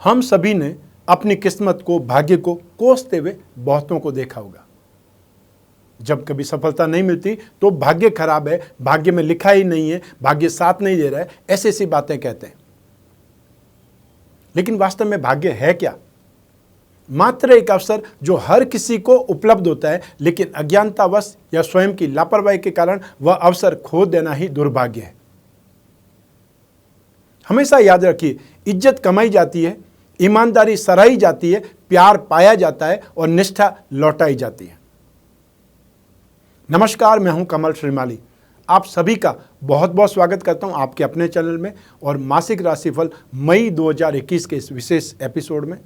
हम सभी ने अपनी किस्मत को, भाग्य को कोसते हुए बहुतों को देखा होगा। जब कभी सफलता नहीं मिलती तो भाग्य खराब है, भाग्य में लिखा ही नहीं है, भाग्य साथ नहीं दे रहा है, ऐसी ऐसी बातें कहते हैं। लेकिन वास्तव में भाग्य है क्या? मात्र एक अवसर जो हर किसी को उपलब्ध होता है, लेकिन अज्ञानतावश या स्वयं की लापरवाही के कारण वह अवसर खो देना ही दुर्भाग्य है। हमेशा याद रखिए, इज्जत कमाई जाती है, ईमानदारी सराही जाती है, प्यार पाया जाता है और निष्ठा लौटाई जाती है। नमस्कार, मैं हूं कमल श्रीमाली। आप सभी का बहुत बहुत स्वागत करता हूं आपके अपने चैनल में और मासिक राशिफल मई 2021 के इस विशेष एपिसोड में।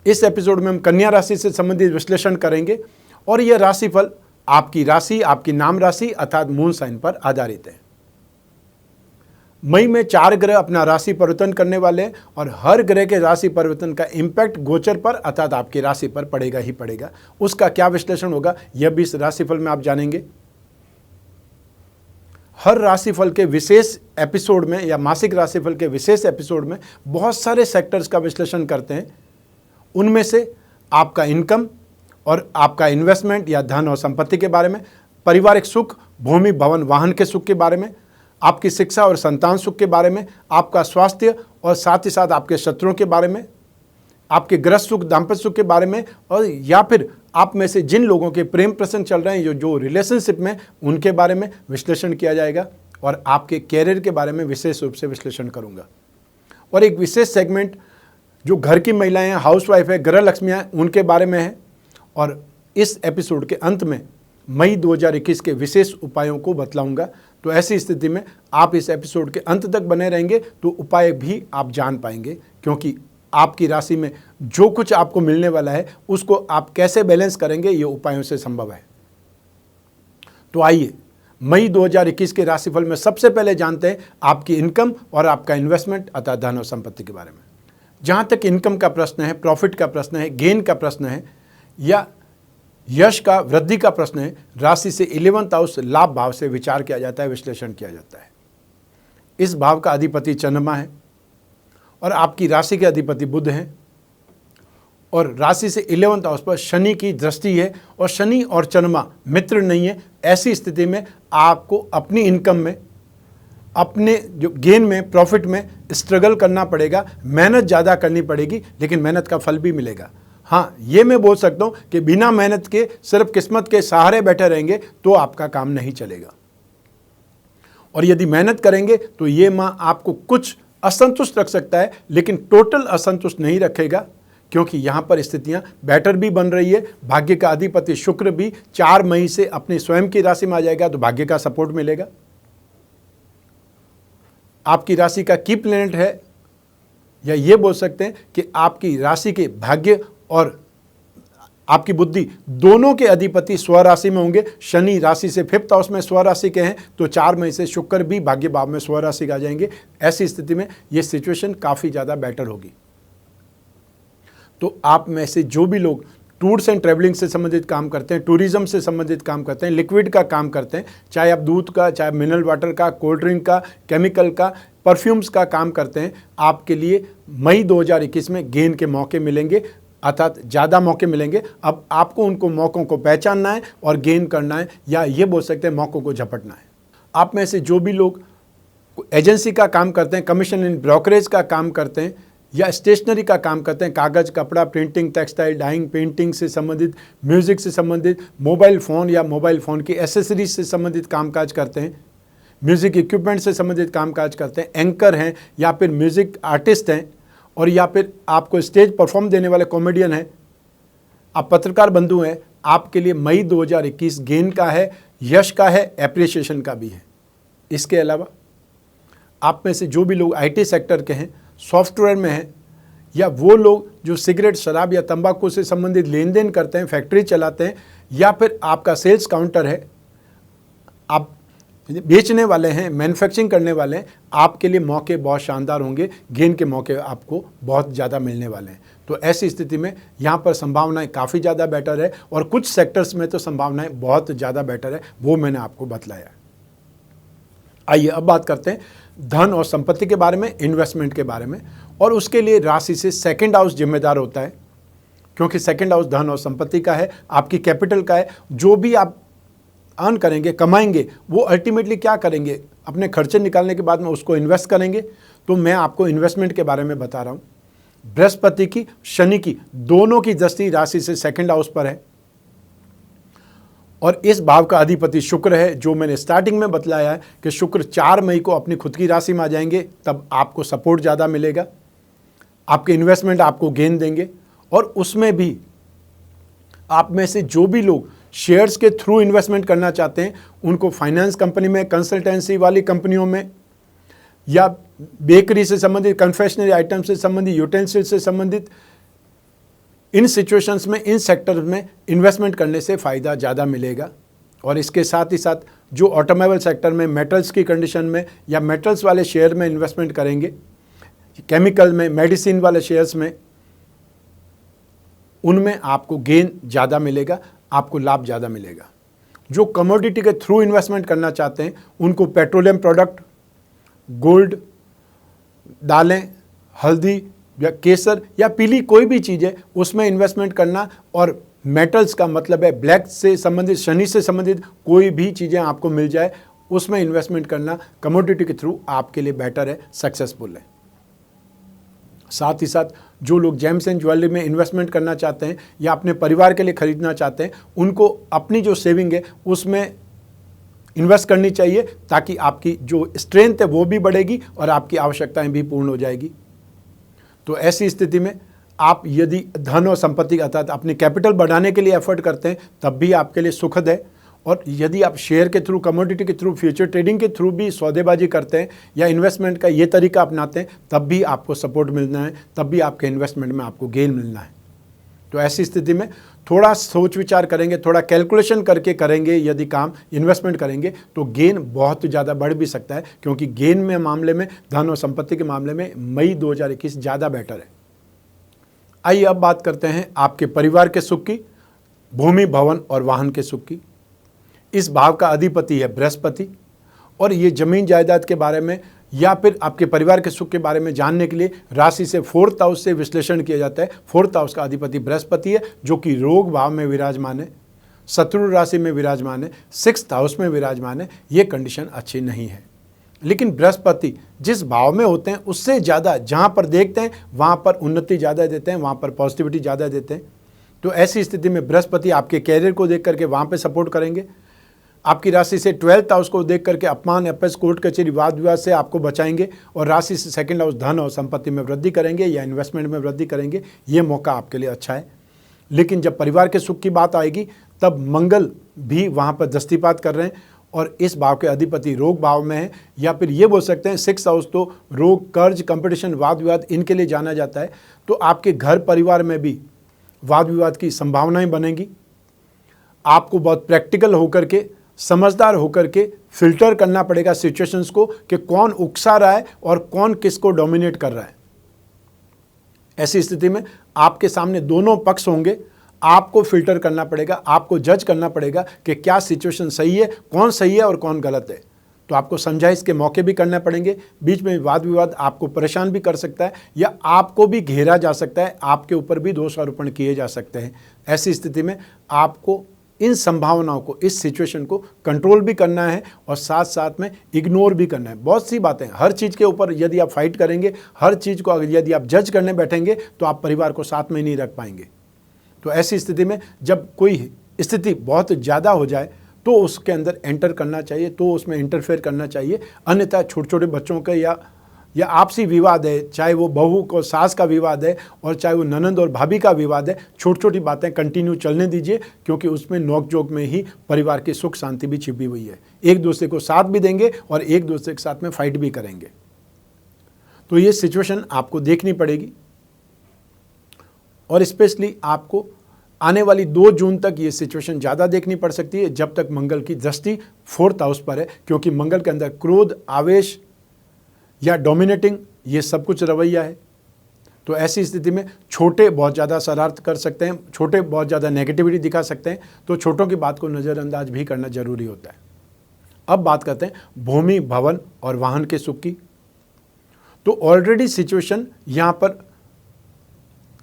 इस एपिसोड में हम कन्या राशि से संबंधित विश्लेषण करेंगे और यह राशिफल आपकी राशि, आपकी नाम राशि अर्थात मून साइन पर आधारित है। मई में 4 ग्रह अपना राशि परिवर्तन करने वाले हैं और हर ग्रह के राशि परिवर्तन का इंपैक्ट गोचर पर अर्थात आपकी राशि पर पड़ेगा ही पड़ेगा। उसका क्या विश्लेषण होगा यह भी इस राशिफल में आप जानेंगे। हर राशिफल के विशेष एपिसोड में या मासिक राशिफल के विशेष एपिसोड में बहुत सारे सेक्टर्स का विश्लेषण करते हैं। उनमें से आपका इनकम और आपका इन्वेस्टमेंट या धन और संपत्ति के बारे में, पारिवारिक सुख, भूमि भवन वाहन के सुख के बारे में, आपकी शिक्षा और संतान सुख के बारे में, आपका स्वास्थ्य और साथ ही साथ आपके शत्रुओं के बारे में, आपके गृहस्थ सुख, दाम्पत्य सुख के बारे में, और या फिर आप में से जिन लोगों के प्रेम प्रसंग चल रहे हैं जो रिलेशनशिप में, उनके बारे में विश्लेषण किया जाएगा। और आपके कैरियर के बारे में विशेष रूप से विश्लेषण करूंगा। और एक विशेष सेगमेंट जो घर की महिलाएं हैं, हाउसवाइफ है, गृह लक्ष्मियाँ, उनके बारे में है। और इस एपिसोड के अंत में मई 2021 के विशेष उपायों को बतलाऊंगा। तो ऐसी स्थिति में आप इस एपिसोड के अंत तक बने रहेंगे तो उपाय भी आप जान पाएंगे, क्योंकि आपकी राशि में जो कुछ आपको मिलने वाला है उसको आप कैसे बैलेंस करेंगे ये उपायों से संभव है। तो आइए मई 2021 के राशिफल में सबसे पहले जानते हैं आपकी इनकम और आपका इन्वेस्टमेंट अर्थात धन और संपत्ति के बारे में। जहाँ तक इनकम का प्रश्न है, प्रॉफिट का प्रश्न है, गेन का प्रश्न है या यश का, वृद्धि का प्रश्न है, राशि से 11th हाउस लाभ भाव से विचार किया जाता है, विश्लेषण किया जाता है। इस भाव का अधिपति चंद्रमा है और आपकी राशि के अधिपति बुध हैं और राशि से 11th हाउस पर शनि की दृष्टि है और शनि और चंद्रमा मित्र नहीं है। ऐसी स्थिति में आपको अपनी इनकम में, अपने जो गेन में, प्रॉफिट में स्ट्रगल करना पड़ेगा, मेहनत ज़्यादा करनी पड़ेगी, लेकिन मेहनत का फल भी मिलेगा। हाँ, ये मैं बोल सकता हूँ कि बिना मेहनत के सिर्फ किस्मत के सहारे बैठे रहेंगे तो आपका काम नहीं चलेगा। और यदि मेहनत करेंगे तो ये माह आपको कुछ असंतुष्ट रख सकता है, लेकिन टोटल असंतुष्ट नहीं रखेगा, क्योंकि यहाँ पर स्थितियाँ बेटर भी बन रही है। भाग्य का अधिपति शुक्र भी 4 मई से अपनी स्वयं की राशि में आ जाएगा तो भाग्य का सपोर्ट मिलेगा। आपकी राशि का की प्लैनेट है, या ये बोल सकते हैं कि आपकी राशि के भाग्य और आपकी बुद्धि दोनों के अधिपति स्वराशि में होंगे। शनि राशि से 5th हाउस में स्वराशि के हैं तो 4 मई से शुक्र भी भाग्य भाव में स्वराशि का आ जाएंगे। ऐसी स्थिति में ये सिचुएशन काफ़ी ज़्यादा बेटर होगी। तो आप में से जो भी लोग टूर्स एंड ट्रैवलिंग से संबंधित काम करते हैं, टूरिज्म से संबंधित काम करते हैं, लिक्विड का काम करते हैं, चाहे आप दूध का, चाहे मिनरल वाटर का, कोल्ड ड्रिंक का, केमिकल का, परफ्यूम्स का काम करते हैं, आपके लिए मई 2021 में गेन के मौके मिलेंगे, अर्थात ज़्यादा मौके मिलेंगे। अब आपको उनको मौक़ों को पहचानना है और गेन करना है, या ये बोल सकते हैं मौक़ों को झपटना है। आप में से जो भी लोग एजेंसी का काम करते हैं, कमीशन इन ब्रोकरेज का काम करते हैं या स्टेशनरी का काम करते हैं, कागज़, कपड़ा, प्रिंटिंग, टेक्सटाइल, डाइंग, पेंटिंग से संबंधित, म्यूज़िक से संबंधित, मोबाइल फ़ोन या मोबाइल फ़ोन की एसेसरीज से संबंधित कामकाज करते हैं, म्यूज़िक इक्विपमेंट से संबंधित कामकाज करते हैं, एंकर हैं या फिर म्यूज़िक आर्टिस्ट हैं, और या फिर आपको स्टेज परफॉर्म देने वाले कॉमेडियन हैं, आप पत्रकार बंधु हैं, आपके लिए मई 2021 गेन का है, यश का है, एप्रिसिएशन का भी है। इसके अलावा आप में से जो भी लोग आईटी सेक्टर के हैं, सॉफ्टवेयर में हैं, या वो लोग जो सिगरेट, शराब या तंबाकू से संबंधित लेन देन करते हैं, फैक्ट्री चलाते हैं, या फिर आपका सेल्स काउंटर है, आप बेचने वाले हैं, मैन्युफैक्चरिंग करने वाले हैं, आपके लिए मौके बहुत शानदार होंगे। गेन के मौके आपको बहुत ज़्यादा मिलने वाले हैं। तो ऐसी स्थिति में यहाँ पर संभावनाएं काफ़ी ज़्यादा बेटर है और कुछ सेक्टर्स में तो संभावनाएं बहुत ज़्यादा बेटर है, वो मैंने आपको बतलाया। आइए अब बात करते हैं धन और संपत्ति के बारे में, इन्वेस्टमेंट के बारे में। और उसके लिए राशि से सेकंड हाउस जिम्मेदार होता है, क्योंकि सेकंड हाउस धन और संपत्ति का है, आपकी कैपिटल का है। जो भी आप अर्न करेंगे, कमाएंगे, वो अल्टीमेटली क्या करेंगे, अपने खर्चे निकालने के बाद में उसको इन्वेस्ट करेंगे। तो मैं आपको इन्वेस्टमेंट के बारे में बता रहा हूँ। बृहस्पति की, शनि की, दोनों की दृष्टि राशि से सेकंड हाउस पर है और इस भाव का अधिपति शुक्र है। जो मैंने स्टार्टिंग में बतलाया है कि शुक्र 4 मई को अपनी खुद की राशि में आ जाएंगे, तब आपको सपोर्ट ज़्यादा मिलेगा, आपके इन्वेस्टमेंट आपको गेन देंगे। और उसमें भी आप में से जो भी लोग शेयर्स के थ्रू इन्वेस्टमेंट करना चाहते हैं, उनको फाइनेंस कंपनी में, कंसल्टेंसी वाली कंपनियों में, या बेकरी से संबंधित, कन्फेक्शनरी आइटम से संबंधित, यूटेंसिल से संबंधित, इन सिचुएशंस में, इन सेक्टर में इन्वेस्टमेंट करने से फ़ायदा ज़्यादा मिलेगा। और इसके साथ ही साथ जो ऑटोमोबाइल सेक्टर में, मेटल्स की कंडीशन में या मेटल्स वाले शेयर में इन्वेस्टमेंट करेंगे, केमिकल में, मेडिसिन वाले शेयर्स में, उनमें आपको गेन ज़्यादा मिलेगा, आपको लाभ ज़्यादा मिलेगा। जो कमोडिटी के थ्रू इन्वेस्टमेंट करना चाहते हैं, उनको पेट्रोलियम प्रोडक्ट, गोल्ड, दालें, हल्दी या केसर या पीली कोई भी चीज़ है, उसमें इन्वेस्टमेंट करना। और मेटल्स का मतलब है ब्लैक से संबंधित, शनि से संबंधित कोई भी चीज़ें आपको मिल जाए, उसमें इन्वेस्टमेंट करना कमोडिटी के थ्रू आपके लिए बेटर है, सक्सेसफुल है। साथ ही साथ जो लोग जेम्स एंड ज्वेलरी में इन्वेस्टमेंट करना चाहते हैं या अपने परिवार के लिए खरीदना चाहते हैं, उनको अपनी जो सेविंग है उसमें इन्वेस्ट करनी चाहिए, ताकि आपकी जो स्ट्रेंथ है वो भी बढ़ेगी और आपकी आवश्यकताएं भी पूर्ण हो जाएगी। तो ऐसी स्थिति में आप यदि धन और संपत्ति अर्थात अपनी कैपिटल बढ़ाने के लिए एफर्ट करते हैं, तब भी आपके लिए सुखद है। और यदि आप शेयर के थ्रू, कमोडिटी के थ्रू, फ्यूचर ट्रेडिंग के थ्रू भी सौदेबाजी करते हैं या इन्वेस्टमेंट का ये तरीका अपनाते हैं, तब भी आपको सपोर्ट मिलना है, तब भी आपके इन्वेस्टमेंट में आपको गेन मिलना है। तो ऐसी स्थिति में थोड़ा सोच विचार करेंगे, थोड़ा कैलकुलेशन करके करेंगे, यदि काम इन्वेस्टमेंट करेंगे तो गेन बहुत ज़्यादा बढ़ भी सकता है, क्योंकि गेन में मामले में, धन और संपत्ति के मामले में मई 2021 ज़्यादा बेटर है। आइए अब बात करते हैं आपके परिवार के सुख की, भूमि, भवन और वाहन के सुख की। इस भाव का अधिपति है बृहस्पति, और ये जमीन जायदाद के बारे में या फिर आपके परिवार के सुख के बारे में जानने के लिए राशि से 4th हाउस से विश्लेषण किया जाता है। 4th हाउस का अधिपति बृहस्पति है, जो कि रोग भाव में विराजमान है, शत्रु राशि में विराजमान है, 6th हाउस में विराजमान है। ये कंडीशन अच्छी नहीं है। लेकिन बृहस्पति जिस भाव में होते हैं, उससे ज़्यादा जहाँ पर देखते हैं वहाँ पर उन्नति ज़्यादा देते हैं, वहाँ पर पॉजिटिविटी ज़्यादा देते हैं। तो ऐसी स्थिति में बृहस्पति आपके कैरियर को देख करके वहाँ पर सपोर्ट करेंगे। आपकी राशि से 12th हाउस को देख करके अपमान, अपच, कोर्ट कचहरी, वाद विवाद से आपको बचाएंगे। और राशि से 2nd हाउस धन और संपत्ति में वृद्धि करेंगे या इन्वेस्टमेंट में वृद्धि करेंगे। ये मौका आपके लिए अच्छा है। लेकिन जब परिवार के सुख की बात आएगी, तब मंगल भी वहाँ पर दृष्टिपात कर रहे हैं, और इस भाव के अधिपति रोग भाव में है, या फिर ये बोल सकते हैं 6th हाउस तो रोग, कर्ज, कंपटीशन, वाद विवाद, इनके लिए जाना जाता है। तो आपके घर परिवार में भी वाद विवाद की संभावनाएं बनेंगी। आपको बहुत प्रैक्टिकल होकर के, समझदार होकर के फिल्टर करना पड़ेगा सिचुएशंस को, कि कौन उकसा रहा है और कौन किसको डोमिनेट कर रहा है। ऐसी स्थिति में आपके सामने दोनों पक्ष होंगे, आपको फिल्टर करना पड़ेगा, आपको जज करना पड़ेगा कि क्या सिचुएशन सही है, कौन सही है और कौन गलत है। तो आपको समझाइश के मौके भी करने पड़ेंगे। बीच में वाद विवाद आपको परेशान भी कर सकता है, या आपको भी घेरा जा सकता है, आपके ऊपर भी दोष आरोपण किए जा सकते हैं। ऐसी स्थिति में आपको इन संभावनाओं को, इस सिचुएशन को कंट्रोल भी करना है और साथ साथ में इग्नोर भी करना है। बहुत सी बातें, हर चीज़ के ऊपर यदि आप फाइट करेंगे, हर चीज़ को यदि आप जज करने बैठेंगे, तो आप परिवार को साथ में नहीं रख पाएंगे। तो ऐसी स्थिति में जब कोई स्थिति बहुत ज़्यादा हो जाए, तो उसके अंदर एंटर करना चाहिए, तो उसमें इंटरफेयर करना चाहिए। अन्यथा छोटे छोटे बच्चों के या आपसी विवाद है, चाहे वो बहू को सास का विवाद है और चाहे वो ननंद और भाभी का विवाद है, छोटी छोटी बातें कंटिन्यू चलने दीजिए, क्योंकि उसमें नोकझोंक में ही परिवार की सुख शांति भी छिपी हुई है। एक दूसरे को साथ भी देंगे और एक दूसरे के साथ में फाइट भी करेंगे। तो ये सिचुएशन आपको देखनी पड़ेगी, और स्पेशली आपको आने वाली 2 जून तक ये सिचुएशन ज़्यादा देखनी पड़ सकती है, जब तक मंगल की दृष्टि 4th हाउस पर है, क्योंकि मंगल के अंदर क्रोध, आवेश या डोमिनेटिंग, ये सब कुछ रवैया है। तो ऐसी स्थिति में छोटे बहुत ज़्यादा शरारत कर सकते हैं, छोटे बहुत ज़्यादा नेगेटिविटी दिखा सकते हैं, तो छोटों की बात को नज़रअंदाज भी करना जरूरी होता है। अब बात करते हैं भूमि, भवन और वाहन के सुख की। तो ऑलरेडी सिचुएशन यहाँ पर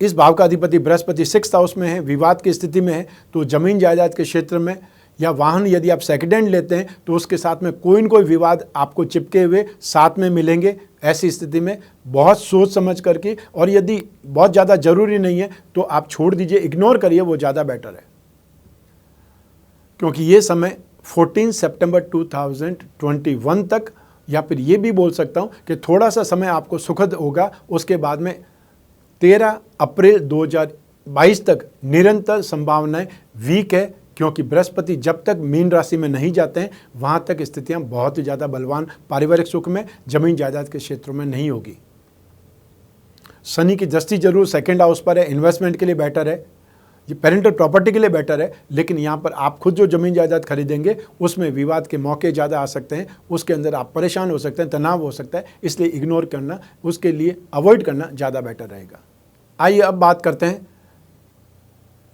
इस भाव का अधिपति बृहस्पति 6th हाउस में है, विवाद की स्थिति में है, तो जमीन जायदाद के क्षेत्र में या वाहन यदि आप सेकंड हैंड लेते हैं तो उसके साथ में कोई न कोई विवाद आपको चिपके हुए साथ में मिलेंगे। ऐसी स्थिति में बहुत सोच समझ करके, और यदि बहुत ज़्यादा ज़रूरी नहीं है तो आप छोड़ दीजिए, इग्नोर करिए, वो ज़्यादा बेटर है। क्योंकि ये समय 14 सितंबर 2021 तक, या फिर ये भी बोल सकता हूँ कि थोड़ा सा समय आपको सुखद होगा, उसके बाद में 13 अप्रैल 2022 तक निरंतर संभावनाएं वीक है। क्योंकि बृहस्पति जब तक मीन राशि में नहीं जाते हैं वहाँ तक स्थितियाँ बहुत ही ज़्यादा बलवान पारिवारिक सुख में, जमीन जायदाद के क्षेत्रों में नहीं होगी। शनि की दृष्टि जरूर सेकंड हाउस पर है, इन्वेस्टमेंट के लिए बेटर है, ये पेरेंटल प्रॉपर्टी के लिए बेटर है, लेकिन यहाँ पर आप खुद जो जमीन जायदाद खरीदेंगे उसमें विवाद के मौके ज़्यादा आ सकते हैं, उसके अंदर आप परेशान हो सकते हैं, तनाव हो सकता है, इसलिए इग्नोर करना, उसके लिए अवॉइड करना ज़्यादा बेटर रहेगा। आइए अब बात करते हैं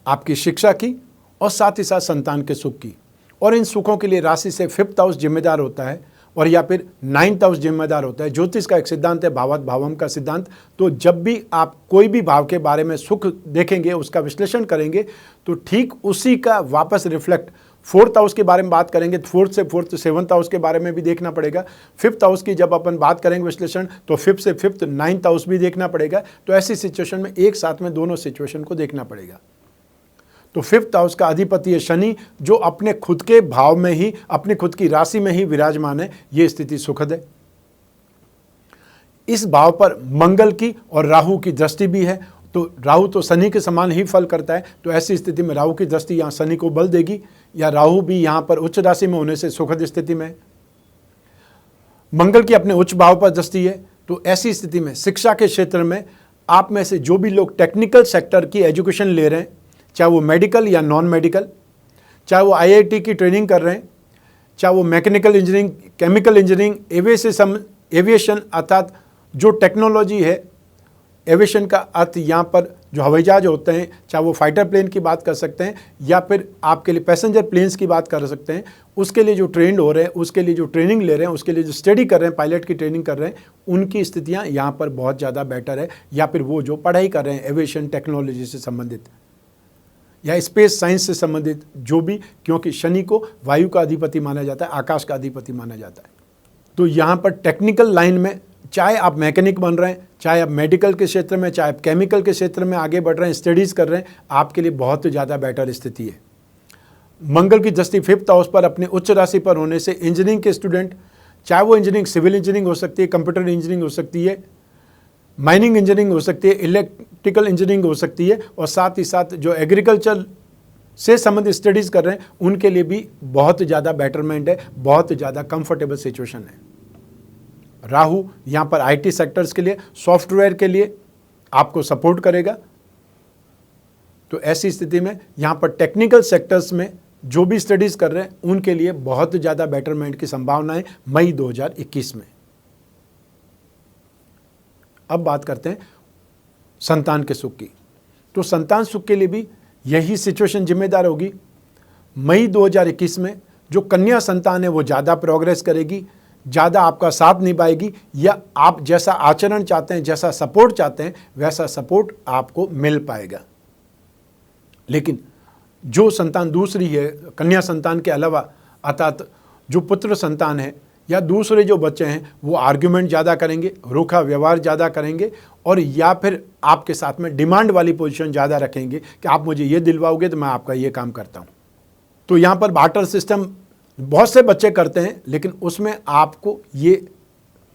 आपकी शिक्षा की और साथ ही साथ संतान के सुख की। और इन सुखों के लिए राशि से 5th हाउस जिम्मेदार होता है और या फिर 9th हाउस जिम्मेदार होता है। ज्योतिष का एक सिद्धांत है भावात भावम का सिद्धांत। तो जब भी आप कोई भी भाव के बारे में सुख देखेंगे, उसका विश्लेषण करेंगे, तो ठीक उसी का वापस रिफ्लेक्ट 4th हाउस के बारे में बात करेंगे, 4th से 4th 7th हाउस के बारे में भी देखना पड़ेगा। 5th हाउस की जब अपन बात करेंगे विश्लेषण, तो 5th से 5th 9th हाउस भी देखना पड़ेगा। तो ऐसी सिचुएशन में एक साथ में दोनों सिचुएशन को देखना पड़ेगा। तो 5th हाउस का अधिपति है शनि, जो अपने खुद के भाव में ही, अपनी खुद की राशि में ही विराजमान है। ये स्थिति सुखद है। इस भाव पर मंगल की और राहु की दृष्टि भी है। तो राहु तो शनि के समान ही फल करता है, तो ऐसी स्थिति में राहु की दृष्टि यहाँ शनि को बल देगी, या राहु भी यहाँ पर उच्च राशि में होने से सुखद स्थिति में है। मंगल की अपने उच्च भाव पर दृष्टि है। तो ऐसी स्थिति में शिक्षा के क्षेत्र में आप में से जो भी लोग टेक्निकल सेक्टर की एजुकेशन ले रहे हैं, चाहे वो मेडिकल या नॉन मेडिकल, चाहे वो आईआईटी की ट्रेनिंग कर रहे हैं, चाहे वो mechanical engineering, chemical engineering, aviation अर्थात जो टेक्नोलॉजी है, एविएशन का अर्थ यहाँ पर जो हवाई जहाज होते हैं, चाहे वो फाइटर प्लेन की बात कर सकते हैं या फिर आपके लिए पैसेंजर प्लेन्स की बात कर सकते हैं, उसके लिए जो ट्रेंड हो रहे हैं, उसके लिए जो ट्रेनिंग ले रहे हैं, उसके लिए जो स्टडी कर रहे हैं, पायलट की ट्रेनिंग कर रहे हैं, उनकी स्थितियाँ यहाँ पर बहुत ज़्यादा बेटर है। या फिर वो जो पढ़ाई कर रहे हैं एविएशन टेक्नोलॉजी से संबंधित या स्पेस साइंस से संबंधित जो भी, क्योंकि शनि को वायु का अधिपति माना जाता है, आकाश का अधिपति माना जाता है। तो यहाँ पर टेक्निकल लाइन में, चाहे आप मैकेनिक बन रहे हैं, चाहे आप मेडिकल के क्षेत्र में, चाहे आप केमिकल के क्षेत्र में आगे बढ़ रहे हैं, स्टडीज़ कर रहे हैं, आपके लिए बहुत ज़्यादा बेटर स्थिति है। मंगल की दृष्टि 5th हाउस पर अपनी उच्च राशि पर होने से इंजीनियरिंग के स्टूडेंट, चाहे वो इंजीनियरिंग सिविल इंजीनियरिंग हो सकती है, कंप्यूटर इंजीनियरिंग हो सकती है, माइनिंग इंजीनियरिंग हो सकती है, इलेक्ट्रिकल इंजीनियरिंग हो सकती है, और साथ ही साथ जो एग्रीकल्चर से संबंधित स्टडीज़ कर रहे हैं, उनके लिए भी बहुत ज़्यादा बेटरमेंट है, बहुत ज़्यादा कंफर्टेबल सिचुएशन है। राहु यहाँ पर आईटी सेक्टर्स के लिए, सॉफ्टवेयर के लिए आपको सपोर्ट करेगा। तो ऐसी स्थिति में यहाँ पर टेक्निकल सेक्टर्स में जो भी स्टडीज़ कर रहे हैं, उनके लिए बहुत ज़्यादा बेटरमेंट की संभावना है मई 2021 में। अब बात करते हैं संतान के सुख की। तो संतान सुख के लिए भी यही सिचुएशन जिम्मेदार होगी। मई 2021 में जो कन्या संतान है वो ज़्यादा प्रोग्रेस करेगी, ज़्यादा आपका साथ निभाएगी, या आप जैसा आचरण चाहते हैं, जैसा सपोर्ट चाहते हैं, वैसा सपोर्ट आपको मिल पाएगा। लेकिन जो संतान दूसरी है, कन्या संतान के अलावा, अर्थात जो पुत्र संतान है या दूसरे जो बच्चे हैं, वो आर्ग्यूमेंट ज़्यादा करेंगे, रूखा व्यवहार ज़्यादा करेंगे, और या फिर आपके साथ में डिमांड वाली पोजीशन ज़्यादा रखेंगे कि आप मुझे ये दिलवाओगे तो मैं आपका ये काम करता हूँ। तो यहाँ पर बार्टर सिस्टम बहुत से बच्चे करते हैं, लेकिन उसमें आपको ये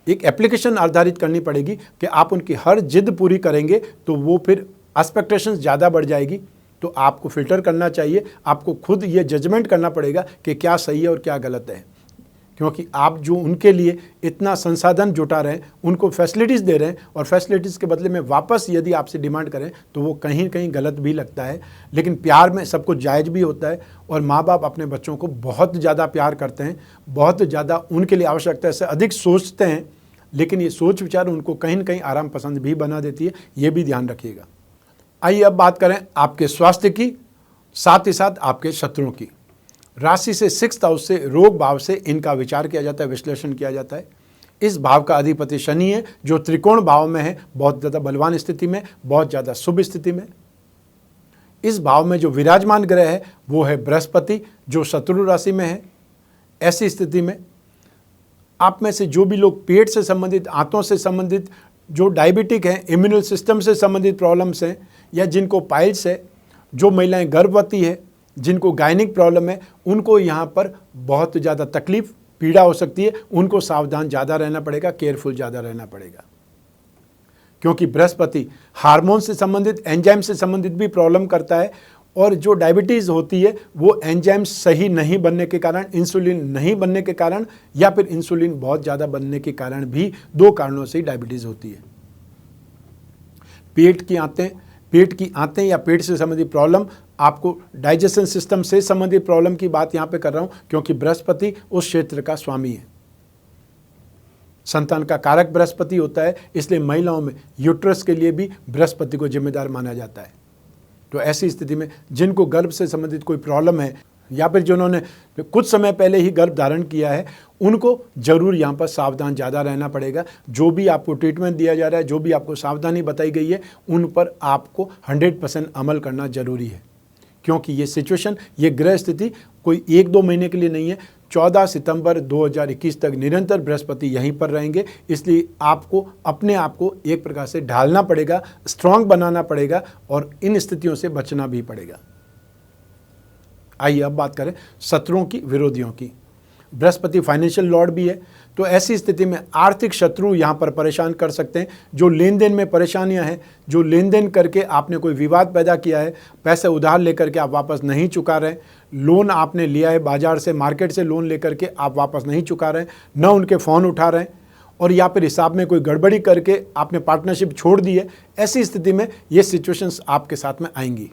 एक एप्लीकेशन आधारित करनी पड़ेगी कि आप उनकी हर जिद पूरी करेंगे, तो वो फिर एक्सपेक्टेशंस ज़्यादा बढ़ जाएगी। तो आपको फ़िल्टर करना चाहिए, आपको खुद ये जजमेंट करना पड़ेगा कि क्या सही है और क्या गलत है, क्योंकि आप जो उनके लिए इतना संसाधन जुटा रहे हैं, उनको फैसिलिटीज़ दे रहे हैं, और फैसिलिटीज़ के बदले में वापस यदि आपसे डिमांड करें तो वो कहीं कहीं गलत भी लगता है। लेकिन प्यार में सब कुछ जायज़ भी होता है, और माँ बाप अपने बच्चों को बहुत ज़्यादा प्यार करते हैं, बहुत ज़्यादा उनके लिए आवश्यकता से अधिक सोचते हैं, लेकिन ये सोच विचार उनको कहीं न कहीं आराम पसंद भी बना देती है, ये भी ध्यान रखिएगा। आइए अब बात करें आपके स्वास्थ्य की, साथ ही साथ आपके शत्रुओं की। राशि से 6th हाउस से रोग भाव से इनका विचार किया जाता है, विश्लेषण किया जाता है। इस भाव का अधिपति शनि है जो त्रिकोण भाव में है, बहुत ज़्यादा बलवान स्थिति में, बहुत ज़्यादा शुभ स्थिति में। इस भाव में जो विराजमान ग्रह है वो है बृहस्पति जो शत्रु राशि में है। ऐसी स्थिति में आप में से जो भी लोग पेट से संबंधित, आंतों से संबंधित, जो डायबिटिक हैं, इम्यूनल सिस्टम से संबंधित प्रॉब्लम्स हैं, या जिनको पाइल्स है, जो महिलाएं गर्भवती है, जिनको गायनिक प्रॉब्लम है, उनको यहाँ पर बहुत ज़्यादा तकलीफ, पीड़ा हो सकती है। उनको सावधान ज़्यादा रहना पड़ेगा, केयरफुल ज़्यादा रहना पड़ेगा, क्योंकि बृहस्पति हार्मोन से संबंधित, एंजाइम से संबंधित भी प्रॉब्लम करता है। और जो डायबिटीज़ होती है वो एंजाइम सही नहीं बनने के कारण, इंसुलिन नहीं बनने के कारण, या फिर इंसुलिन बहुत ज़्यादा बनने के कारण भी, 2 कारणों से डायबिटीज़ होती है। पेट की आंतें या पेट से संबंधित प्रॉब्लम, आपको डाइजेशन सिस्टम से संबंधित प्रॉब्लम की बात यहाँ पे कर रहा हूँ, क्योंकि बृहस्पति उस क्षेत्र का स्वामी है। संतान का कारक बृहस्पति होता है, इसलिए महिलाओं में यूट्रस के लिए भी बृहस्पति को जिम्मेदार माना जाता है। तो ऐसी स्थिति में जिनको गर्भ से संबंधित कोई प्रॉब्लम है, या फिर जिन्होंने कुछ समय पहले ही गर्भ धारण किया है, उनको जरूर यहाँ पर सावधान ज़्यादा रहना पड़ेगा। जो भी आपको ट्रीटमेंट दिया जा रहा है, जो भी आपको सावधानी बताई गई है, उन पर आपको 100% अमल करना जरूरी है, क्योंकि ये सिचुएशन, ये ग्रह स्थिति कोई 1-2 महीने के लिए नहीं है। 14 सितंबर 2021 तक निरंतर बृहस्पति यहीं पर रहेंगे, इसलिए आपको अपने आप को एक प्रकार से ढालना पड़ेगा, स्ट्रांग बनाना पड़ेगा, और इन स्थितियों से बचना भी पड़ेगा। आइए अब बात करें शत्रुओं की, विरोधियों की। बृहस्पति फाइनेंशियल लॉर्ड भी है, तो ऐसी स्थिति में आर्थिक शत्रु यहाँ पर परेशान कर सकते हैं। जो लेन देन में परेशानियाँ हैं, जो लेन देन करके आपने कोई विवाद पैदा किया है, पैसे उधार लेकर के आप वापस नहीं चुका रहे, लोन आपने लिया है बाजार से, मार्केट से लोन लेकर के आप वापस नहीं चुका रहे, न उनके फ़ोन उठा रहे हैं, और या फिर हिसाब में कोई गड़बड़ी करके आपने पार्टनरशिप छोड़ दी है, ऐसी स्थिति में ये सिचुएशंस आपके साथ में आएंगी।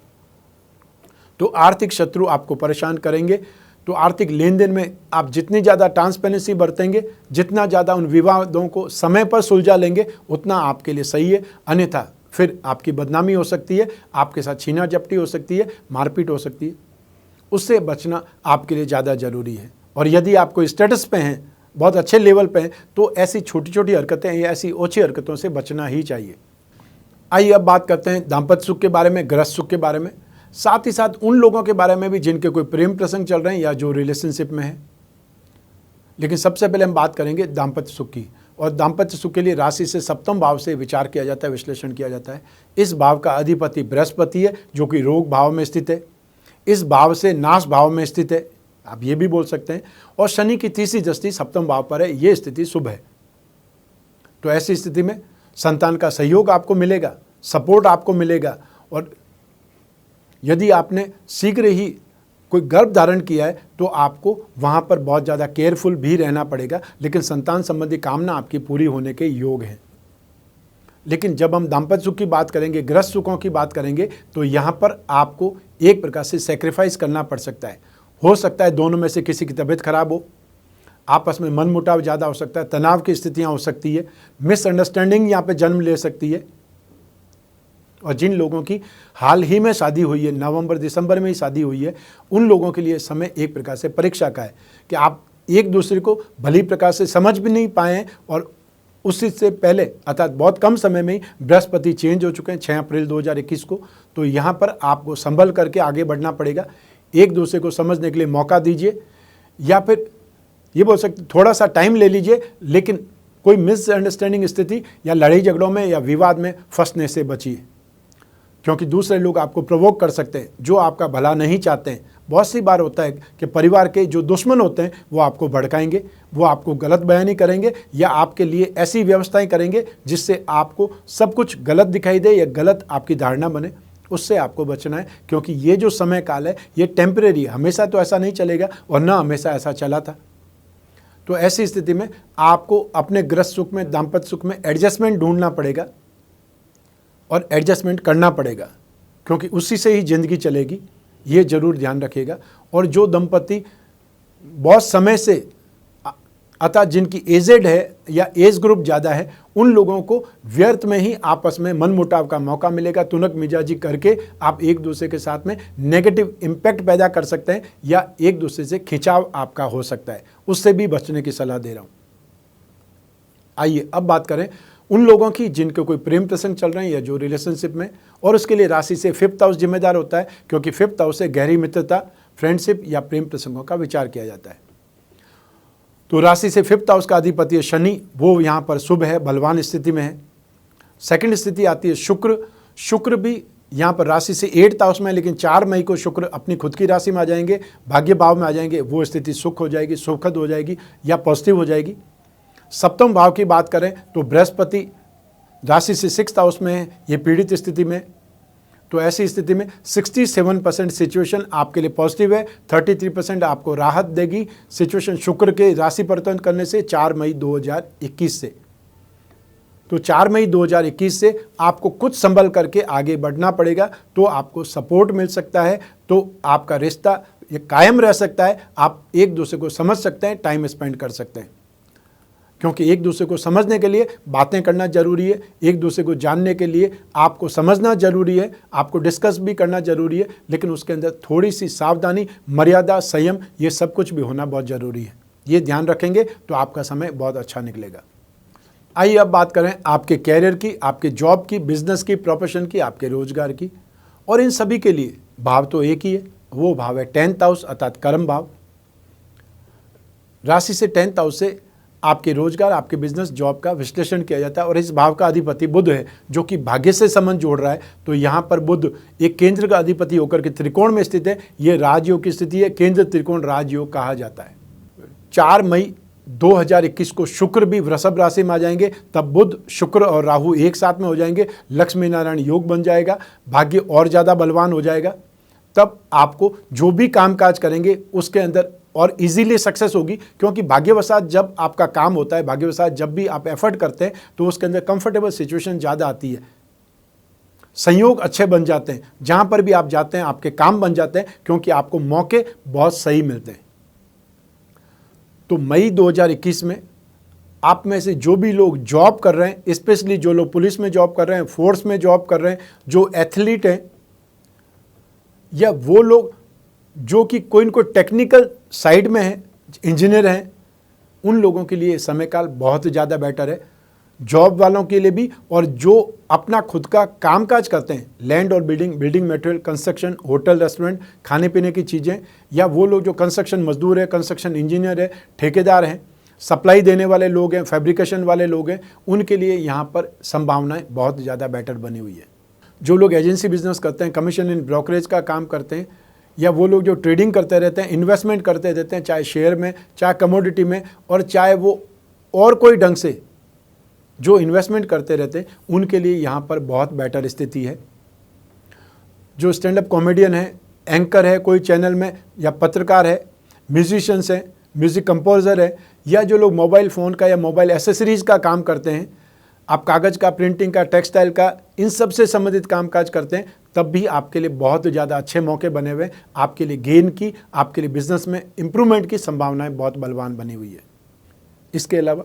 तो आर्थिक शत्रु आपको परेशान करेंगे। तो आर्थिक लेन देन में आप जितनी ज़्यादा ट्रांसपेरेंसी बरतेंगे, जितना ज़्यादा उन विवादों को समय पर सुलझा लेंगे, उतना आपके लिए सही है। अन्यथा फिर आपकी बदनामी हो सकती है, आपके साथ छीना झपटी हो सकती है, मारपीट हो सकती है। उससे बचना आपके लिए ज़्यादा ज़रूरी है। और यदि आप कोई स्टेटस पे हैं, बहुत अच्छे लेवल पे हैं, तो ऐसी छोटी छोटी हरकतें या ऐसी ओछी हरकतों से बचना ही चाहिए। आइए अब बात करते हैं दाम्पत्य सुख के बारे में, गृहस्थ सुख के बारे में, साथ ही साथ उन लोगों के बारे में भी जिनके कोई प्रेम प्रसंग चल रहे हैं या जो रिलेशनशिप में है। लेकिन सबसे पहले हम बात करेंगे दाम्पत्य सुख की। और दाम्पत्य सुख के लिए राशि से सप्तम भाव से विचार किया जाता है, विश्लेषण किया जाता है। इस भाव का अधिपति बृहस्पति है जो कि रोग भाव में स्थित है। इस भाव से नाश भाव में स्थित है, आप ये भी बोल सकते हैं। और शनि की तीसरी दृष्टि सप्तम भाव पर है, ये स्थिति शुभ है। तो ऐसी स्थिति में संतान का सहयोग आपको मिलेगा, सपोर्ट आपको मिलेगा। और यदि आपने शीघ्र ही कोई गर्भ धारण किया है तो आपको वहाँ पर बहुत ज़्यादा केयरफुल भी रहना पड़ेगा, लेकिन संतान संबंधी कामना आपकी पूरी होने के योग हैं। लेकिन जब हम दाम्पत्य सुख की बात करेंगे, गृहस्थ सुखों की बात करेंगे, तो यहाँ पर आपको एक प्रकार से सेक्रीफाइस करना पड़ सकता है। हो सकता है दोनों में से किसी की तबीयत खराब हो, आपस में मनमुटाव ज़्यादा हो सकता है, तनाव की स्थितियाँ हो सकती है, मिसअंडरस्टैंडिंग यहाँ पे जन्म ले सकती है। और जिन लोगों की हाल ही में शादी हुई है, नवंबर दिसंबर में ही शादी हुई है, उन लोगों के लिए समय एक प्रकार से परीक्षा का है कि आप एक दूसरे को भली प्रकार से समझ भी नहीं पाए हैं। और उसी से पहले अर्थात बहुत कम समय में ही बृहस्पति चेंज हो चुके हैं 6 अप्रैल 2021 को। तो यहाँ पर आपको संभल करके आगे बढ़ना पड़ेगा। एक दूसरे को समझने के लिए मौका दीजिए, या फिर ये बोल सकते थोड़ा सा टाइम ले लीजिए, लेकिन कोई मिसअंडरस्टैंडिंग स्थिति या लड़ाई झगड़ों में या विवाद में फंसने से बचिए, क्योंकि दूसरे लोग आपको प्रवोक कर सकते हैं जो आपका भला नहीं चाहते हैं। बहुत सी बार होता है कि परिवार के जो दुश्मन होते हैं वो आपको भड़काएंगे, वो आपको गलत बयानी करेंगे, या आपके लिए ऐसी व्यवस्थाएं करेंगे जिससे आपको सब कुछ गलत दिखाई दे या गलत आपकी धारणा बने। उससे आपको बचना है, क्योंकि ये जो समय काल है ये टेम्परेरी है, हमेशा तो ऐसा नहीं चलेगा और ना हमेशा ऐसा चला था। तो ऐसी स्थिति में आपको अपने गृहस्थ सुख में, दाम्पत्य सुख में एडजस्टमेंट ढूंढना पड़ेगा और एडजस्टमेंट करना पड़ेगा, क्योंकि उसी से ही ज़िंदगी चलेगी, ये ज़रूर ध्यान रखिएगा। और जो दंपति बहुत समय से, अतः जिनकी एजेड है या एज ग्रुप ज़्यादा है, उन लोगों को व्यर्थ में ही आपस में मनमुटाव का मौका मिलेगा। तुनक मिजाजी करके आप एक दूसरे के साथ में नेगेटिव इम्पैक्ट पैदा कर सकते हैं, या एक दूसरे से खिंचाव आपका हो सकता है। उससे भी बचने की सलाह दे रहा हूँ। आइए अब बात करें उन लोगों की जिनके कोई प्रेम प्रसंग चल रहे हैं या जो रिलेशनशिप में, और उसके लिए राशि से 5th हाउस जिम्मेदार होता है, क्योंकि 5th हाउस से गहरी मित्रता, फ्रेंडशिप या प्रेम प्रसंगों का विचार किया जाता है। तो राशि से 5th हाउस का अधिपति है शनि, वो यहाँ पर शुभ है, बलवान स्थिति में है। सेकंड स्थिति आती है शुक्र। शुक्र भी यहाँ पर राशि से 8th हाउस में है, लेकिन 4 मई को शुक्र अपनी खुद की राशि में आ जाएंगे, भाग्य भाव में आ जाएंगे। वो स्थिति सुख हो जाएगी, सुखद हो जाएगी या पॉजिटिव हो जाएगी। सप्तम भाव की बात करें तो बृहस्पति राशि से 6th हाउस में है, ये पीड़ित स्थिति में। तो ऐसी स्थिति में 67% सिचुएशन आपके लिए पॉजिटिव है, 33% आपको राहत देगी सिचुएशन शुक्र के राशि परिवर्तन करने से 4 मई 2021 से। तो 4 मई 2021 से आपको कुछ संभल करके आगे बढ़ना पड़ेगा, तो आपको सपोर्ट मिल सकता है, तो आपका रिश्ता ये कायम रह सकता है। आप एक दूसरे को समझ सकते हैं, टाइम स्पेंड कर सकते हैं, क्योंकि एक दूसरे को समझने के लिए बातें करना जरूरी है, एक दूसरे को जानने के लिए आपको समझना जरूरी है, आपको डिस्कस भी करना जरूरी है, लेकिन उसके अंदर थोड़ी सी सावधानी, मर्यादा, संयम, ये सब कुछ भी होना बहुत ज़रूरी है। ये ध्यान रखेंगे तो आपका समय बहुत अच्छा निकलेगा। आइए अब बात करें आपके कैरियर की, आपके जॉब की, बिजनेस की, प्रोफेशन की, आपके रोजगार की। और इन सभी के लिए भाव तो एक ही है, वो भाव है 10th हाउस अर्थात कर्म भाव। राशि से 10th हाउस से आपके रोजगार, आपके बिजनेस, जॉब का विश्लेषण किया जाता है। और इस भाव का अधिपति बुध है, जो कि भाग्य से संबंध जोड़ रहा है। तो यहाँ पर बुध एक केंद्र का अधिपति होकर के त्रिकोण में स्थित है। ये राजयोग की स्थिति है, केंद्र त्रिकोण राजयोग कहा जाता है। 4 मई 2021 को शुक्र भी वृषभ राशि में आ जाएंगे, तब बुध, शुक्र और राहु एक साथ में हो जाएंगे, लक्ष्मी नारायण योग बन जाएगा, भाग्य और ज़्यादा बलवान हो जाएगा। तब आपको जो भी कामकाज करेंगे उसके अंदर और इजीली सक्सेस होगी, क्योंकि भाग्यवशात जब आपका काम होता है, भाग्यवशात जब भी आप एफर्ट करते हैं, तो उसके अंदर कंफर्टेबल सिचुएशन ज़्यादा आती है, संयोग अच्छे बन जाते हैं, जहाँ पर भी आप जाते हैं आपके काम बन जाते हैं, क्योंकि आपको मौके बहुत सही मिलते हैं। तो मई 2021 में आप में से जो भी लोग जॉब कर रहे हैं, स्पेशली जो लोग पुलिस में जॉब कर रहे हैं, फोर्स में जॉब कर रहे हैं, जो एथलीट हैं, या वो लोग जो कि कोई न कोई टेक्निकल साइड में है, इंजीनियर हैं, उन लोगों के लिए समय काल बहुत ज़्यादा बेटर है। जॉब वालों के लिए भी, और जो अपना खुद का कामकाज करते हैं, लैंड और building material, construction, hotel, restaurant, खाने पीने की चीज़ें, या वो लोग जो कंस्ट्रक्शन मजदूर है, कंस्ट्रक्शन इंजीनियर है, ठेकेदार हैं, सप्लाई देने वाले लोग हैं, फैब्रिकेशन वाले लोग हैं, उनके लिए यहाँ पर संभावनाएं बहुत ज़्यादा बेटर बनी हुई है। जो लोग एजेंसी बिजनेस करते हैं, कमीशन इन ब्रोकरेज का काम करते हैं, या वो लोग जो ट्रेडिंग करते रहते हैं, इन्वेस्टमेंट करते रहते हैं, चाहे शेयर में, चाहे कमोडिटी में, और चाहे वो और कोई ढंग से जो इन्वेस्टमेंट करते रहते हैं, उनके लिए यहाँ पर बहुत बेटर स्थिति है। जो स्टैंड अप कॉमेडियन है, एंकर है कोई चैनल में, या पत्रकार है, म्यूजिशियंस हैं, म्यूज़िक कंपोजर है, या जो लोग मोबाइल फ़ोन का या मोबाइल एसेसरीज़ का काम करते हैं, आप कागज़ का, प्रिंटिंग का, टेक्सटाइल का, इन सब से संबंधित कामकाज करते हैं, तब भी आपके लिए बहुत ज़्यादा अच्छे मौके बने हुए हैं। आपके लिए गेन की, आपके लिए बिजनेस में इम्प्रूवमेंट की संभावनाएं बहुत बलवान बनी हुई है। इसके अलावा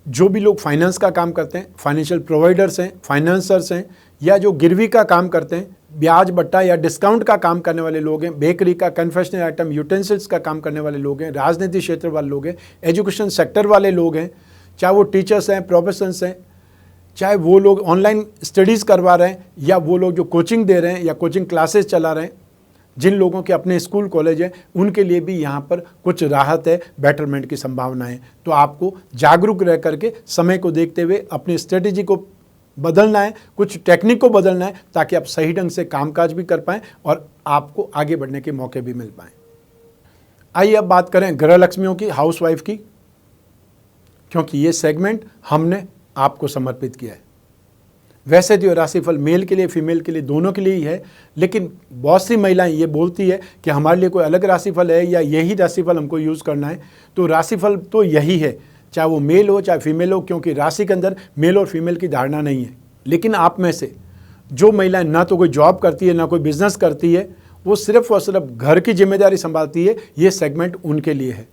जो भी लोग फाइनेंस का काम करते हैं, फाइनेंशियल प्रोवाइडर्स हैं, फाइनेंसर्स हैं, या जो गिरवी का काम करते हैं, ब्याज बट्टा या डिस्काउंट का काम करने वाले लोग हैं, बेकरी का, कन्फेक्शनरी आइटम, यूटेंसिल्स का काम करने वाले लोग हैं, राजनीति क्षेत्र वाले लोग हैं, एजुकेशन सेक्टर वाले लोग हैं, चाहे वो टीचर्स हैं, प्रोफेसर्स हैं, चाहे वो लोग ऑनलाइन स्टडीज़ करवा रहे हैं, या वो लोग जो कोचिंग दे रहे हैं या कोचिंग क्लासेस चला रहे हैं, जिन लोगों के अपने स्कूल कॉलेज हैं, उनके लिए भी यहाँ पर कुछ राहत है, बेटरमेंट की संभावना है। तो आपको जागरूक रह करके समय को देखते हुए अपनी स्ट्रेटेजी को बदलना है, कुछ टेक्निक को बदलना है, ताकि आप सही ढंग से कामकाज भी कर पाएँ और आपको आगे बढ़ने के मौके भी मिल पाएँ। आइए अब बात करें ग्रह लक्ष्मियों की, हाउसवाइफ की, क्योंकि ये सेगमेंट हमने आपको समर्पित किया है। वैसे तो राशिफल मेल के लिए, फीमेल के लिए, दोनों के लिए ही है, लेकिन बहुत सी महिलाएं ये बोलती है कि हमारे लिए कोई अलग राशिफल है या यही राशिफल हमको यूज़ करना है। तो राशिफल तो यही है, चाहे वो मेल हो चाहे फीमेल हो, क्योंकि राशि के अंदर मेल और फीमेल की धारणा नहीं है। लेकिन आप में से जो महिलाएं ना तो कोई जॉब करती है, ना कोई बिजनेस करती है, वो सिर्फ और सिर्फ घर की जिम्मेदारी संभालती है, ये सेगमेंट उनके लिए है,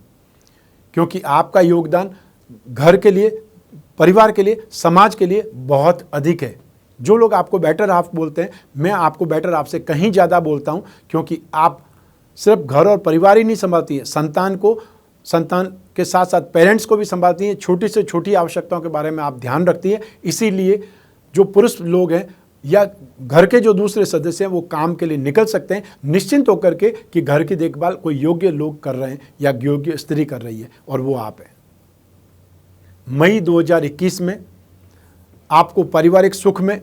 क्योंकि आपका योगदान घर के लिए, परिवार के लिए, समाज के लिए बहुत अधिक है। जो लोग आपको बेटर हाफ बोलते हैं, मैं आपको बेटर हाफ से कहीं ज़्यादा बोलता हूं, क्योंकि आप सिर्फ घर और परिवार ही नहीं संभालती है, संतान को संतान के साथ साथ पेरेंट्स को भी संभालती हैं, छोटी से छोटी आवश्यकताओं के बारे में आप ध्यान रखती हैं। इसीलिए जो पुरुष लोग हैं या घर के जो दूसरे सदस्य हैं वो काम के लिए निकल सकते हैं निश्चिंत होकर के कि घर की देखभाल कोई योग्य लोग कर रहे हैं या योग्य स्त्री कर रही है, और वो आप हैं। मई 2021 में आपको पारिवारिक सुख में,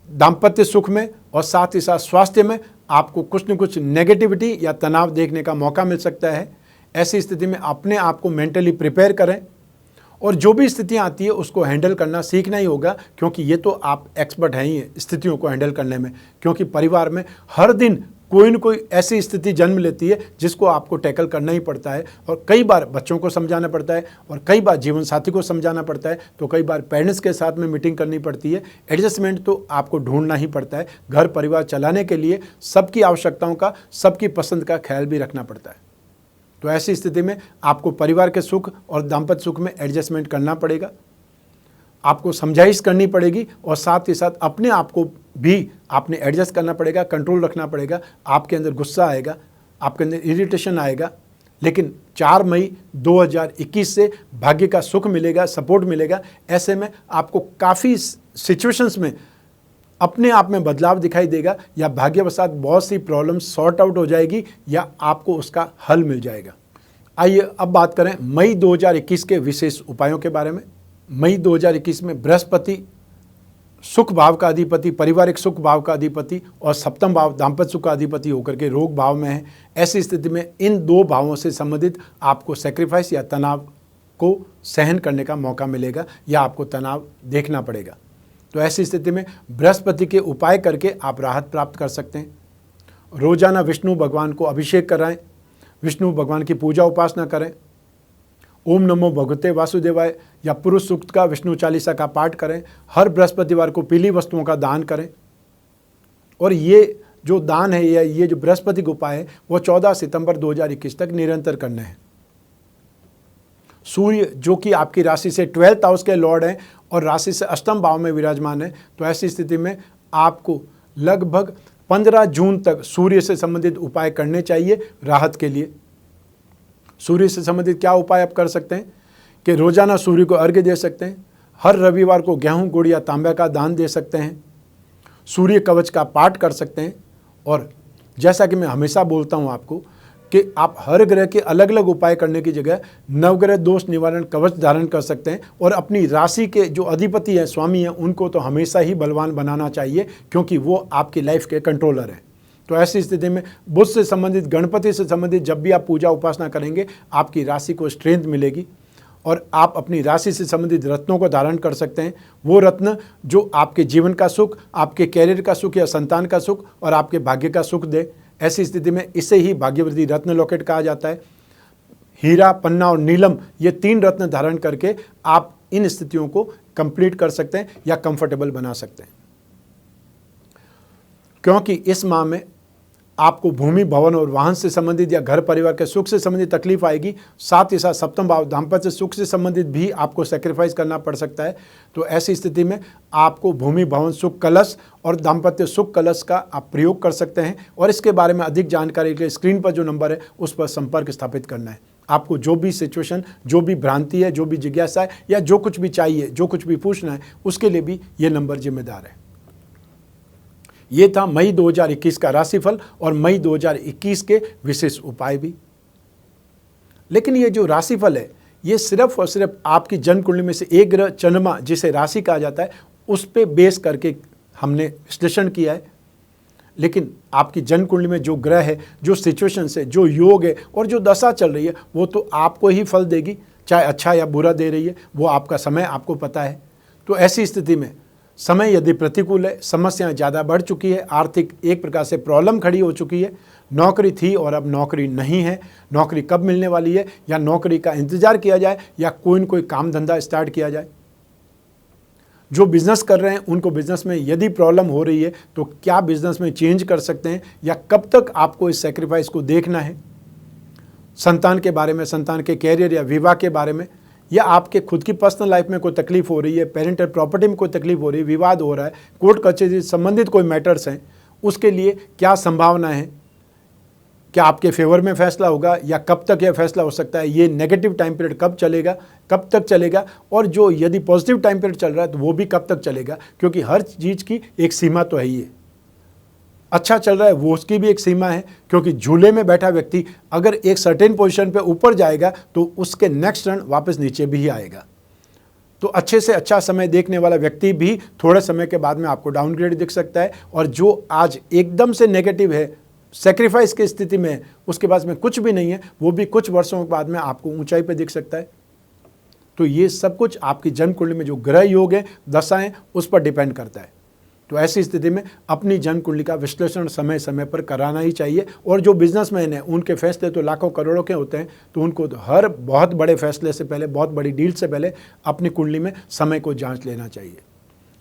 दाम्पत्य सुख में और साथ ही साथ स्वास्थ्य में आपको कुछ न कुछ नेगेटिविटी या तनाव देखने का मौका मिल सकता है। ऐसी स्थिति में अपने आप को मेंटली प्रिपेयर करें और जो भी स्थितियां आती है उसको हैंडल करना सीखना ही होगा, क्योंकि ये तो आप एक्सपर्ट हैं ही स्थितियों को हैंडल करने में। क्योंकि परिवार में हर दिन कोई न कोई ऐसी स्थिति जन्म लेती है जिसको आपको टैकल करना ही पड़ता है, और कई बार बच्चों को समझाना पड़ता है और कई बार जीवन साथी को समझाना पड़ता है, तो कई बार पेरेंट्स के साथ में मीटिंग करनी पड़ती है। एडजस्टमेंट तो आपको ढूंढना ही पड़ता है। घर परिवार चलाने के लिए सबकी आवश्यकताओं का, सबकी पसंद का ख्याल भी रखना पड़ता है। तो ऐसी स्थिति में आपको परिवार के सुख और दाम्पत्य सुख में एडजस्टमेंट करना पड़ेगा, आपको समझाइश करनी पड़ेगी और साथ ही साथ अपने आप को भी आपने एडजस्ट करना पड़ेगा, कंट्रोल रखना पड़ेगा। आपके अंदर गुस्सा आएगा, आपके अंदर इरिटेशन आएगा, लेकिन 4 मई 2021 से भाग्य का सुख मिलेगा, सपोर्ट मिलेगा। ऐसे में आपको काफ़ी सिचुएशंस में अपने आप में बदलाव दिखाई देगा, या भाग्यवशात बहुत सी प्रॉब्लम्स सॉर्ट आउट हो जाएगी या आपको उसका हल मिल जाएगा। आइए अब बात करें मई 2021 के विशेष उपायों के बारे में। मई 2021 में बृहस्पति सुख भाव का अधिपति, पारिवारिक सुख भाव का अधिपति और सप्तम भाव दाम्पत्य सुख का अधिपति होकर के रोग भाव में है। ऐसी स्थिति में इन 2 भावों से संबंधित आपको सेक्रीफाइस या तनाव को सहन करने का मौका मिलेगा या आपको तनाव देखना पड़ेगा। तो ऐसी स्थिति में बृहस्पति के उपाय करके आप राहत प्राप्त कर सकते हैं। रोजाना विष्णु भगवान को अभिषेक कराएं, विष्णु भगवान की पूजा उपासना करें, ओम नमो भगवते वासुदेवाय या पुरुष सूक्त का विष्णु चालीसा का पाठ करें। हर बृहस्पतिवार को पीली वस्तुओं का दान करें। और ये जो दान है या ये जो बृहस्पति का उपाय है वो 14 सितंबर 2021 तक निरंतर करने हैं। सूर्य जो कि आपकी राशि से 12th हाउस के लॉर्ड हैं और राशि से अष्टम भाव में विराजमान है, तो ऐसी स्थिति में आपको लगभग 15 जून तक सूर्य से संबंधित उपाय करने चाहिए राहत के लिए। सूर्य से संबंधित क्या उपाय आप कर सकते हैं कि रोजाना सूर्य को अर्घ्य दे सकते हैं, हर रविवार को गेहूं, गुड़ या तांबे का दान दे सकते हैं, सूर्य कवच का पाठ कर सकते हैं। और जैसा कि मैं हमेशा बोलता हूं आपको कि आप हर ग्रह के अलग अलग उपाय करने की जगह नवग्रह दोष निवारण कवच धारण कर सकते हैं। और अपनी राशि के जो अधिपति हैं, स्वामी हैं, उनको तो हमेशा ही बलवान बनाना चाहिए, क्योंकि वो आपकी लाइफ के कंट्रोलर हैं। तो ऐसी स्थिति में बुध से संबंधित, गणपति से संबंधित जब भी आप पूजा उपासना करेंगे आपकी राशि को स्ट्रेंथ मिलेगी और आप अपनी राशि से संबंधित रत्नों को धारण कर सकते हैं। वो रत्न जो आपके जीवन का सुख, आपके कैरियर का सुख या संतान का सुख और आपके भाग्य का सुख दे। ऐसी स्थिति में इसे ही भाग्यवृद्धि रत्न लॉकेट कहा जाता है। हीरा, पन्ना और नीलम, ये 3 रत्न धारण करके आप इन स्थितियों को कंप्लीट कर सकते हैं या कंफर्टेबल बना सकते हैं। क्योंकि इस माह में आपको भूमि, भवन और वाहन से संबंधित या घर परिवार के सुख से संबंधित तकलीफ आएगी। साथ ही साथ सप्तम भाव दाम्पत्य सुख से संबंधित भी आपको सेक्रीफाइस करना पड़ सकता है। तो ऐसी स्थिति में आपको भूमि, भवन सुख कलश और दाम्पत्य सुख कलश का आप प्रयोग कर सकते हैं। और इसके बारे में अधिक जानकारी के लिए स्क्रीन पर जो नंबर है उस पर संपर्क स्थापित करना है। आपको जो भी सिचुएशन, जो भी भ्रांति है, जो भी जिज्ञासा है या जो कुछ भी चाहिए, जो कुछ भी पूछना है, उसके लिए भी ये नंबर जिम्मेदार है। ये था मई 2021 का राशिफल और मई 2021 के विशेष उपाय भी। लेकिन ये जो राशिफल है ये सिर्फ और सिर्फ आपकी जन्म कुंडली में से एक ग्रह चंद्रमा, जिसे राशि कहा जाता है, उस पे बेस करके हमने विश्लेषण किया है। लेकिन आपकी जन्म कुंडली में जो ग्रह है, जो सिचुएशन है, जो योग है और जो दशा चल रही है, वो तो आपको ही फल देगी, चाहे अच्छा या बुरा दे रही है। वो आपका समय आपको पता है। तो ऐसी स्थिति में समय यदि प्रतिकूल है, समस्याएं ज़्यादा बढ़ चुकी है, आर्थिक एक प्रकार से प्रॉब्लम खड़ी हो चुकी है, नौकरी थी और अब नौकरी नहीं है, नौकरी कब मिलने वाली है या नौकरी का इंतजार किया जाए या कोई न कोई काम धंधा स्टार्ट किया जाए। जो बिजनेस कर रहे हैं उनको बिजनेस में यदि प्रॉब्लम हो रही है तो क्या बिजनेस में चेंज कर सकते हैं या कब तक आपको इस सेक्रीफाइस को देखना है। संतान के बारे में, संतान के कैरियर या विवाह के बारे में, या आपके खुद की पर्सनल लाइफ में कोई तकलीफ हो रही है, पेरेंटल प्रॉपर्टी में कोई तकलीफ हो रही है, विवाद हो रहा है, कोर्ट कचहरी से संबंधित कोई मैटर्स हैं, उसके लिए क्या संभावना है, क्या आपके फेवर में फैसला होगा या कब तक यह फैसला हो सकता है, ये नेगेटिव टाइम पीरियड कब चलेगा, कब तक चलेगा, और जो यदि पॉजिटिव टाइम पीरियड चल रहा है तो वो भी कब तक चलेगा, क्योंकि हर चीज़ की एक सीमा तो है ही है। अच्छा चल रहा है वो उसकी भी एक सीमा है, क्योंकि झूले में बैठा व्यक्ति अगर एक सर्टेन पोजीशन पे ऊपर जाएगा तो उसके नेक्स्ट टर्न वापस नीचे भी ही आएगा। तो अच्छे से अच्छा समय देखने वाला व्यक्ति भी थोड़े समय के बाद में आपको डाउनग्रेड दिख सकता है, और जो आज एकदम से नेगेटिव है, सेक्रीफाइस की स्थिति में, उसके पास में कुछ भी नहीं है, वो भी कुछ वर्षों के बाद में आपको ऊंचाई पे दिख सकता है। तो ये सब कुछ आपकी जन्म कुंडली में जो ग्रह योग है, दशाएं, उस पर डिपेंड करता है। तो ऐसी स्थिति में अपनी जन्म कुंडली का विश्लेषण समय समय पर कराना ही चाहिए। और जो बिजनेसमैन हैं उनके फैसले तो लाखों करोड़ों के होते हैं, तो उनको तो हर बहुत बड़े फैसले से पहले, बहुत बड़ी डील से पहले अपनी कुंडली में समय को जांच लेना चाहिए।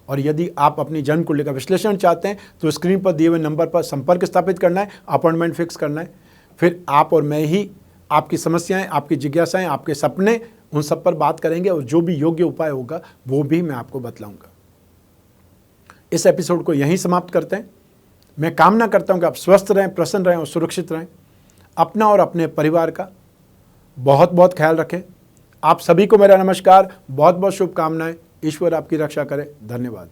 और यदि आप अपनी जन्म कुंडली का विश्लेषण चाहते हैं तो स्क्रीन पर दिए हुए नंबर पर संपर्क स्थापित करना है, अपॉइंटमेंट फिक्स करना है। फिर आप और मैं ही आपकी समस्याएं, आपकी जिज्ञासाएं, आपके सपने, उन सब पर बात करेंगे, और जो भी योग्य उपाय होगा वो भी मैं आपको बतलाऊंगा। इस एपिसोड को यहीं समाप्त करते हैं। मैं कामना करता हूं कि आप स्वस्थ रहें, प्रसन्न रहें और सुरक्षित रहें। अपना और अपने परिवार का बहुत बहुत ख्याल रखें। आप सभी को मेरा नमस्कार, बहुत बहुत शुभकामनाएं। ईश्वर आपकी रक्षा करे। धन्यवाद।